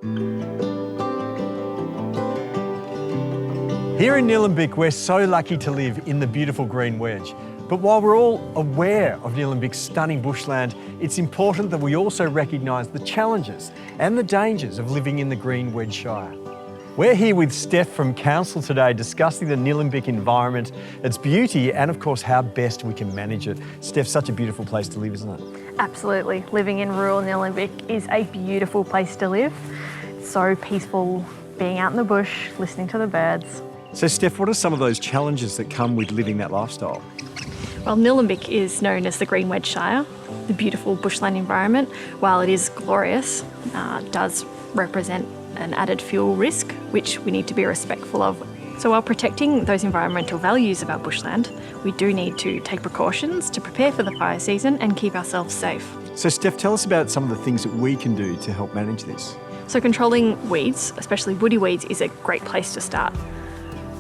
Here in Nillumbik, we're so lucky to live in the beautiful Green Wedge. But while we're all aware of Nillumbik's stunning bushland, it's important that we also recognise the challenges and the dangers of living in the Green Wedge Shire. We're here with Steph from Council today discussing the Nillumbik environment, its beauty and of course how best we can manage it. Steph, such a beautiful place to live, isn't it? Absolutely. Living in rural Nillumbik is a beautiful place to live. It's so peaceful being out in the bush, listening to the birds. So Steph, what are some of those challenges that come with living that lifestyle? Well, Nillumbik is known as the Green Wedge Shire. The beautiful bushland environment, while it is glorious, does represent an added fuel risk, which we need to be respectful of. So while protecting those environmental values of our bushland, we do need to take precautions to prepare for the fire season and keep ourselves safe. So Steph, tell us about some of the things that we can do to help manage this. So controlling weeds, especially woody weeds, is a great place to start.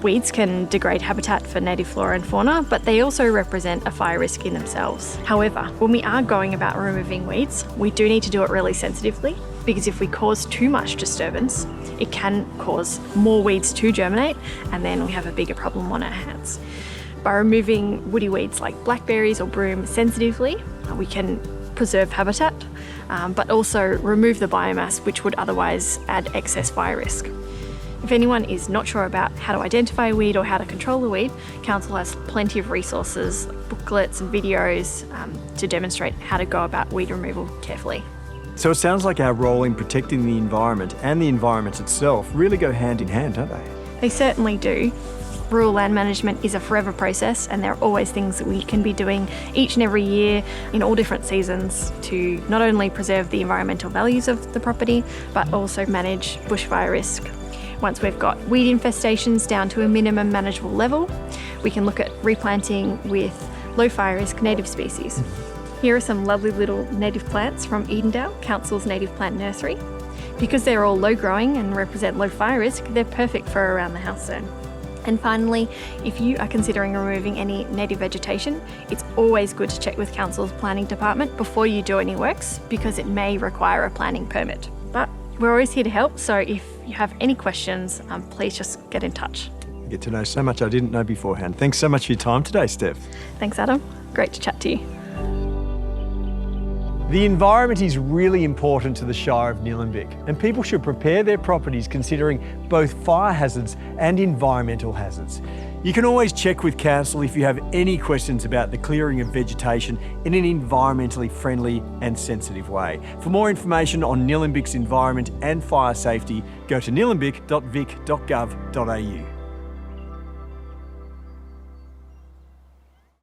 Weeds can degrade habitat for native flora and fauna, but they also represent a fire risk in themselves. However, when we are going about removing weeds, we do need to do it really sensitively, because if we cause too much disturbance, it can cause more weeds to germinate, and then we have a bigger problem on our hands. By removing woody weeds like blackberries or broom sensitively, we can preserve habitat, but also remove the biomass which would otherwise add excess fire risk. If anyone is not sure about how to identify a weed or how to control a weed, Council has plenty of resources, booklets and videos to demonstrate how to go about weed removal carefully. So it sounds like our role in protecting the environment and the environment itself really go hand in hand, don't they? They certainly do. Rural land management is a forever process, and there are always things that we can be doing each and every year in all different seasons to not only preserve the environmental values of the property, but also manage bushfire risk. Once we've got weed infestations down to a minimum manageable level, we can look at replanting with low fire risk native species. Here are some lovely little native plants from Edendale, Council's native plant nursery. Because they're all low growing and represent low fire risk, they're perfect for around the house zone. And finally, if you are considering removing any native vegetation, it's always good to check with Council's planning department before you do any works, because it may require a planning permit. But we're always here to help, so if you have any questions, please just get in touch. I get to know so much I didn't know beforehand. Thanks so much for your time today, Steph. Thanks, Adam. Great to chat to you. The environment is really important to the Shire of Nillumbik, and people should prepare their properties considering both fire hazards and environmental hazards. You can always check with Council if you have any questions about the clearing of vegetation in an environmentally friendly and sensitive way. For more information on Nillumbik's environment and fire safety, go to nillumbik.vic.gov.au.